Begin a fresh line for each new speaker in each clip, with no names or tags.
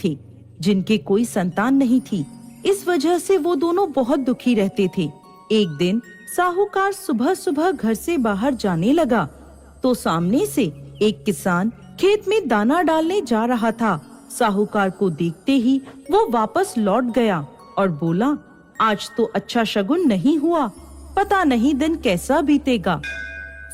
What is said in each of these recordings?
थे जिनके कोई संतान नहीं थी। इस वजह से वो दोनों बहुत दुखी रहते थे। एक दिन साहूकार सुबह सुबह घर से बाहर जाने लगा तो सामने से एक किसान खेत में दाना डालने जा रहा था। साहूकार को देखते ही वो वापस लौट गया और बोला, आज तो अच्छा शगुन नहीं हुआ, पता नहीं दिन कैसा बीतेगा।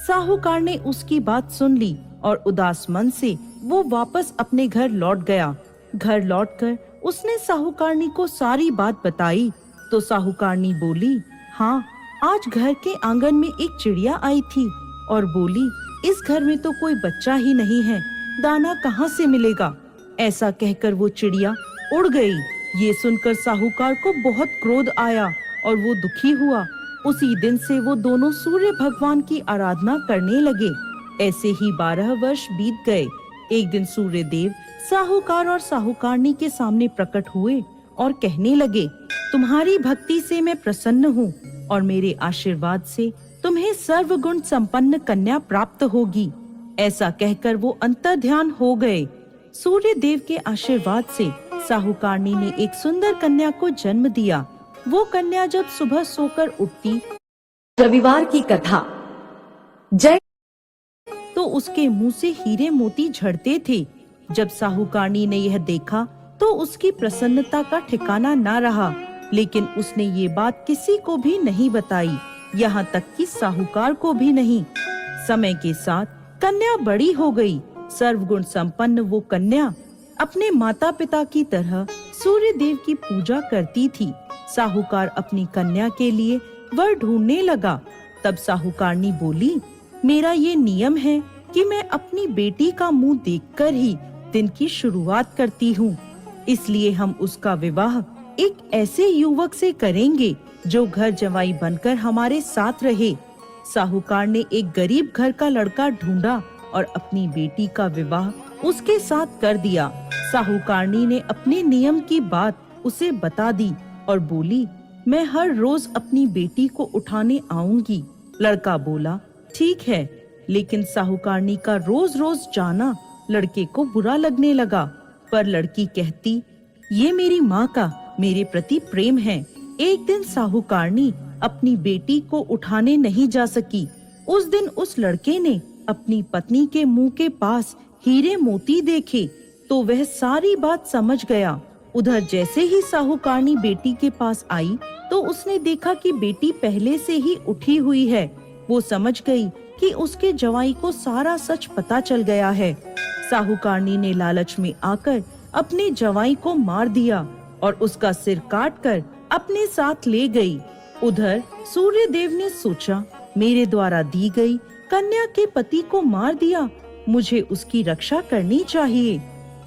साहूकार ने उसकी बात सुन ली और उदास मन से वो वापस अपने घर लौट गया। घर लौटकर उसने साहूकारनी को सारी बात बताई तो साहूकारनी बोली, हाँ, आज घर के आंगन में एक चिड़िया आई थी और बोली, इस घर में तो कोई बच्चा ही नहीं है, दाना कहाँ से मिलेगा। ऐसा कहकर वो चिड़िया उड़ गई। ये सुनकर साहूकार को बहुत क्रोध आया और वो दुखी हुआ। उसी दिन से वो दोनों सूर्य भगवान की आराधना करने लगे। ऐसे ही 12 वर्ष बीत गए। एक दिन सूर्य देव साहूकार और साहूकारनी के सामने प्रकट हुए और कहने लगे, तुम्हारी भक्ति से मैं प्रसन्न हूँ और मेरे आशीर्वाद से तुम्हें सर्वगुण संपन्न कन्या प्राप्त होगी। ऐसा कहकर वो अंतर्ध्यान हो गए। सूर्य देव के आशीर्वाद से साहूकारनी ने एक सुंदर कन्या को जन्म दिया। वो कन्या जब सुबह सोकर उठती,
रविवार की कथा। जय
तो उसके मुंह से हीरे मोती झड़ते थे। जब साहूकारनी ने यह देखा तो उसकी प्रसन्नता का ठिकाना ना रहा, लेकिन उसने ये बात किसी को भी नहीं बताई, यहाँ तक कि साहूकार को भी नहीं। समय के साथ कन्या बड़ी हो गई। सर्वगुण संपन्न वो कन्या अपने माता पिता की तरह सूर्य देव की पूजा करती थी। साहूकार अपनी कन्या के लिए वर ढूंढने लगा। तब साहूकारनी बोली, मेरा ये नियम है कि मैं अपनी बेटी का मुंह देखकर ही दिन की शुरुआत करती हूँ, इसलिए हम उसका विवाह एक ऐसे युवक से करेंगे जो घर जवाई बनकर हमारे साथ रहे। साहूकार ने एक गरीब घर का लड़का ढूंढा और अपनी बेटी का विवाह उसके साथ कर दिया। साहूकारनी ने अपने नियम की बात उसे बता दी और बोली, मैं हर रोज अपनी बेटी को उठाने आऊंगी। लड़का बोला, ठीक है, लेकिन साहूकारनी का रोज रोज जाना लड़के को बुरा लगने लगा। पर लड़की कहती, ये मेरी माँ का मेरे प्रति प्रेम है। एक दिन साहूकारनी अपनी बेटी को उठाने नहीं जा सकी। उस दिन उस लड़के ने अपनी पत्नी के मुंह के पास हीरे मोती देखे तो वह सारी बात समझ गया। उधर जैसे ही साहूकारनी बेटी के पास आई तो उसने देखा कि बेटी पहले से ही उठी हुई है। वो समझ गई कि उसके जवाई को सारा सच पता चल गया है। साहूकारनी ने लालच में आकर अपने जवाई को मार दिया और उसका सिर काटकर अपने साथ ले गई। उधर सूर्य देव ने सोचा, मेरे द्वारा दी गई कन्या के पति को मार दिया, मुझे उसकी रक्षा करनी चाहिए।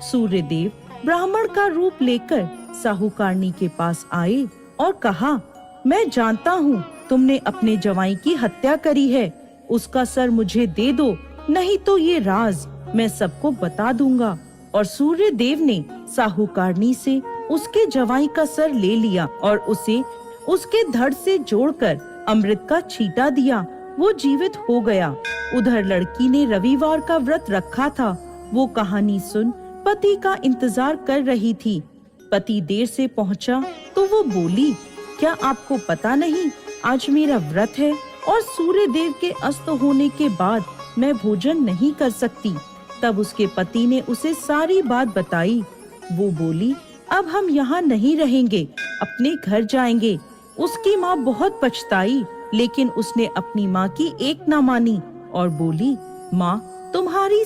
सूर्य देव ब्राह्मण का रूप लेकर साहूकारनी के पास आए और कहा, मैं जानता हूँ तुमने अपने जवाई की हत्या करी है, उसका सर मुझे दे दो, नहीं तो ये राज मैं सबको बता दूंगा। और सूर्य देव ने साहूकारनी से उसके जवाई का सर ले लिया और उसे उसके धड़ से जोड़कर अमृत का छींटा दिया। वो जीवित हो गया। उधर लड़की ने रविवार का व्रत रखा था। वो कहानी सुन पति का इंतजार कर रही थी। पति देर से पहुंचा तो वो बोली, क्या आपको पता नहीं आज मेरा व्रत है और सूर्य देव के अस्त होने के बाद मैं भोजन नहीं कर सकती। तब उसके पति ने उसे सारी बात बताई। वो बोली, अब हम यहाँ नहीं रहेंगे, अपने घर जाएंगे। उसकी माँ बहुत पछताई, लेकिन उसने अपनी माँ की एक ना मानी और बोली, माँ, तुम्हारी